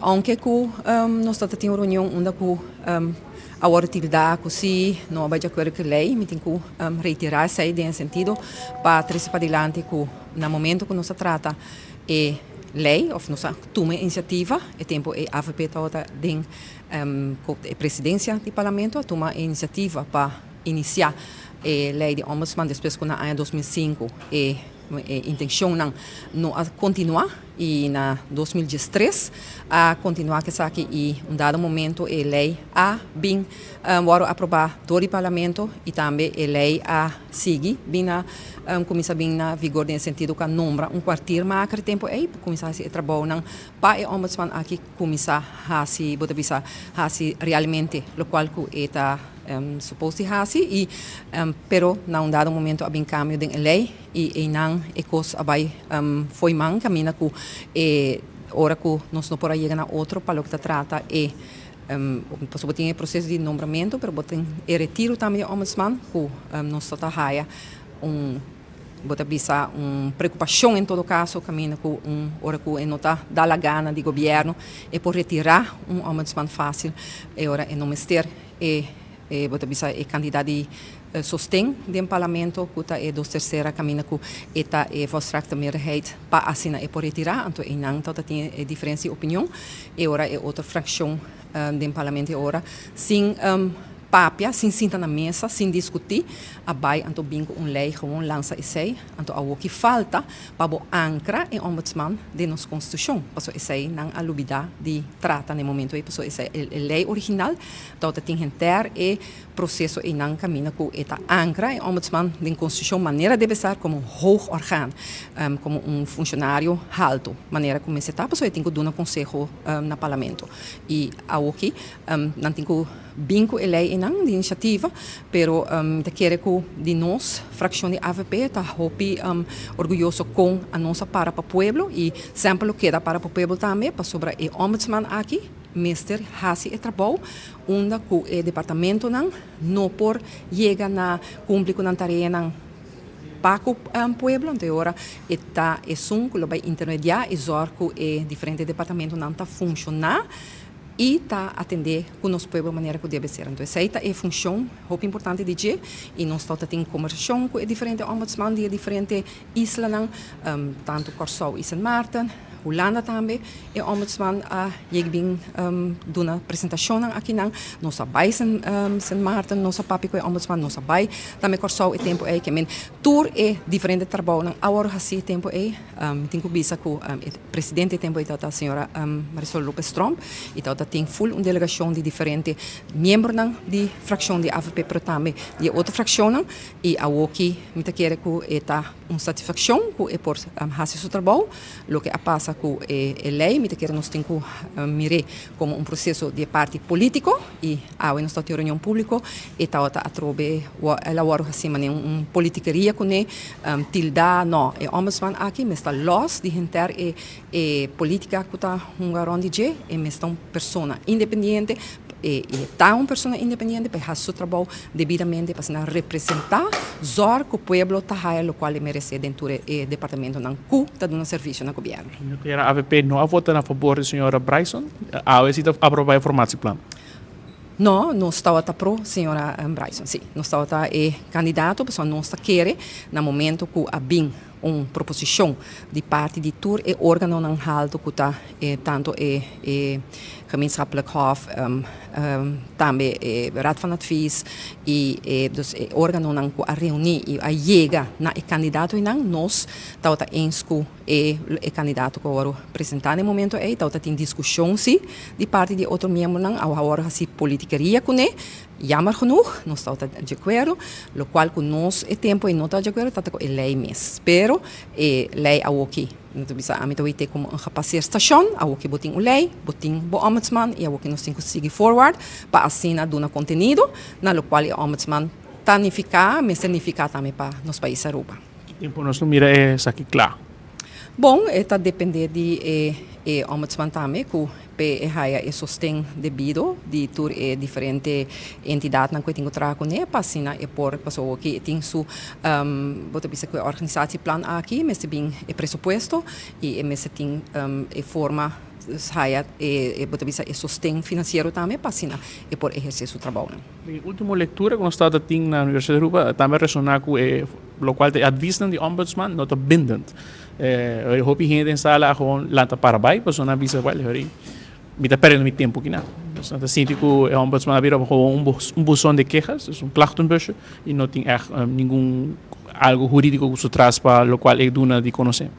Aunque nós estamos tendo uma reunião onde a utilidade que não vai de acordo com a lei, me tem que retirar essa ideia em sentido para trazer para adelante que no momento que nós trata é lei, ou nós toma iniciativa, é tempo é a AVP toda tem a presidência do parlamento toma iniciativa para iniciar a lei de ombudsman depois que na ano 2005 intenção não continuar e na 2013 a continuar que aqui e dado momento a lei a bem aprovada do parlamento e também a lei a seguir bem na começa bem na vigor no sentido que nombra quartier mas aquele tempo aí começar a trabalhar para o ombudsman aqui começar a se realmente o qual que está suposto e pero na dado momento há bem cambio da lei e não é coisa vai foi man caminha com ora que nós não podemos chegar a outro para o que trata é posso ter processo de nombramento pero botem retiro também do ombudsman que nós está haia bota bisa preocupação em todo caso caminha com ora que não está dá a gana de governo é por retirar ombudsman fácil e ora é não mister bota bisa é candidato de sostém do parlamento que é dos terceira caminho que está a meerderheid para assinar e por retirar então e não toda tem diferença de opinião e ora é outra fração do parlamento ora sem papia sem sentar na mesa sem discutir abai então bingo lei gewoon lança e sei então o que falta para ancrar em ombudsman de nossa constituição porque isso aí não a lubida de trata no momento aí porque isso é a lei original então tem que ter e processo e não caminha com eta ancra em ombudsman de constituição maneira de ser como hoog orgaan como funcionário alto maneira como se está porque tem que dar um conselho no parlamento e ao que não tem que bingo a lei não de iniciativa pero te quer que de nós fração de AVP está orgulhoso com a nossa para o povo e sempre queda para o povo também para sobre o ombudsman aqui Mister Hasi e trabalho onde o departamento não por chega na cumprir com a tarefa não para o povo então agora está que vai intermediar e zorgar que diferente departamento não está funcionar e está atender com o nosso povo da maneira que deve ser. Então, essa é a função muito importante de dizer e nós temos conversação com diferentes ombudsman de diferentes islas, tanto Curaçao e Sint Maarten, Holanda também, e ombudsman bem de uma apresentação aqui nós sabemos Sint Maarten, nós sabemos que o ombudsman nós sabemos também Curaçao e tempo é que tour é diferente trabalho agora assim tempo é tem que bisa que o presidente tempo é a senhora Marisol Lopes Trump e tem full uma delegação de diferentes membros de fração de AVP pero também de outra fração e a que me quer que está uma satisfação que é por fazer seu trabalho o que passa com a lei me quer nós temos que mirar como um processo de parte político e a nós temos reunião pública e está a trobe ela agora assim uma politiqueria com tilda não é ombudsman aqui mas está los de inter e política que está garon de e mas está pessoa independente e está uma pessoa independente para fazer seu trabalho devidamente para representar zor que o povo está o qual merece dentro do departamento não que está dando serviço no governo. A AVP não vota a favor da senhora Bryson? A AVP aprovar a formato plano? Não, nós estamos para a senhora Bryson, sim. Nós estamos candidato, porque nós queremos, no momento que há bem uma proposição de parte de tour e órgão não alto que está tanto gemeenschappelijk hof também raad van advies e dus órgão não a reunir e a chega na candidato e não nós estamos eens que é candidato que agora apresentar no momento é estamos tem discussão sim de parte de outro membro não agora assim politiqueria com ele jammer genoeg, nós estamos de acordo, o qual que nós é tempo e não está de acordo, está com a lei mesmo. Pero, a lei é o que, então, a mim também tem como uma capacidade estação, a o que botem a lei, botem o ombudsman, e a o que nós temos que seguir forward, para assim, dar um conteúdo, na lo qual o ombudsman tanificar, mas tanificar também para nos países da Europa. Que tempo nós não mira essa aqui claro? Bom, está depender de ombudsman também, que é sostém devido de tur diferente entidade na que tem que trabalhar com ele, para assim é por pessoa que tem su bota bisa que a organização plan aqui, mas também é pressuposto e mas tem forma haya sostén financeiro também para por exercer seu trabalho. A última leitura que nós estávamos tendo na Universidade de Aruba também ressonar com o qual te advisam de ombudsman não está bindend. Eu hoop gente em sala gewoon laten parabai, pas na visa wel hori. Mita perdendo mi tempo aqui não. Então, sinto que o ombudsman abrir gewoon buzón de quejas, é klachtenbusje e não tem nenhum algo jurídico que se traz para o qual é duna de conhecer.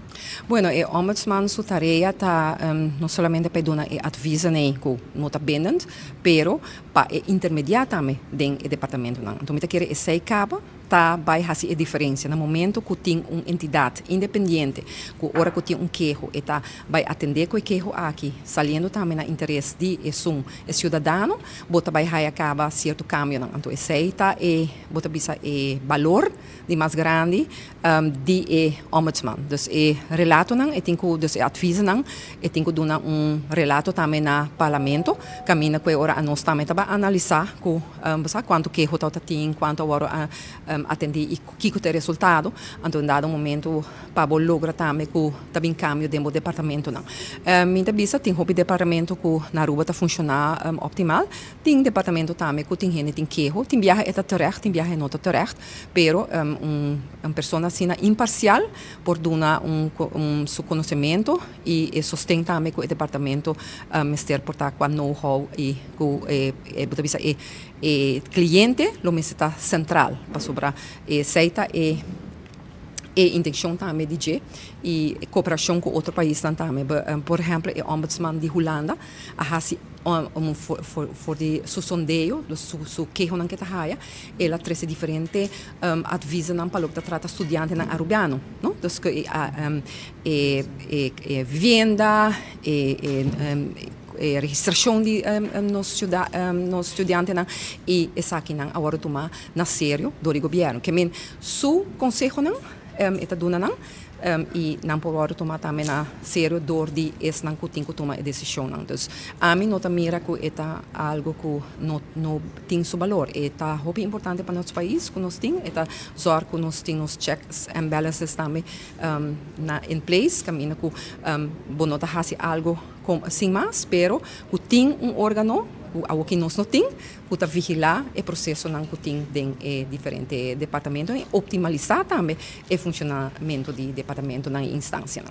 Bueno, o ombudsman sua tarefa está não somente para dar adviso que não está bindend, pero para intermediar também dentro do departamento. Então, me quer essa capa tá vai fazer a diferença no momento que tem uma entidade independente, que hora que tem queijo, e tá vai atender com o queijo aqui, saliendo também no interesse de o cidadão, bota vai acaba certo cambio, então essa tá bota bisa valor de mais grande de ombudsman. Dus relato não, e tem que dus adviso não, e tem que dar relato também na parlamento, caminha com hora nós também tá analisar com quanto queijo tá tem, quanto hora atender e que tem resultado, então dado momento para lograr também que também cambio dentro do departamento não. Minha vista tem o departamento que na Aruba tá funcionar optimal, tem departamento também que tem gente tem queijo, tem viaje está terecht, tem viaje não está terecht, pero pessoa assim imparcial por dar seu conhecimento e sustém também que o departamento mister portar com know-how e com cliente lo está central para sobre seita e intenção também de dizer e cooperação com outro país também. Por exemplo, o ombudsman de Holanda for de su sondeio, su queijo não que tá haia, ela traz diferente advisa não para o que trata estudante na arubiano, não? Então que vivenda registração de nos estudantes e essa aqui não agora tomar na sério do governo que men su conselho não está dando não e não pode tomar também na sério dor de esse não que tem que tomar a decisão não. Então a mim não mira que é algo que não tem seu valor, é muito importante para nosso país que nós tem, é só que nós temos checks and balances também em place, caminho que bom não fazer algo sem mais, pero que tem órgão algo que nós não temos, para vigilar o processo que tem em diferentes departamentos e optimizar também o funcionamento do departamento na instância.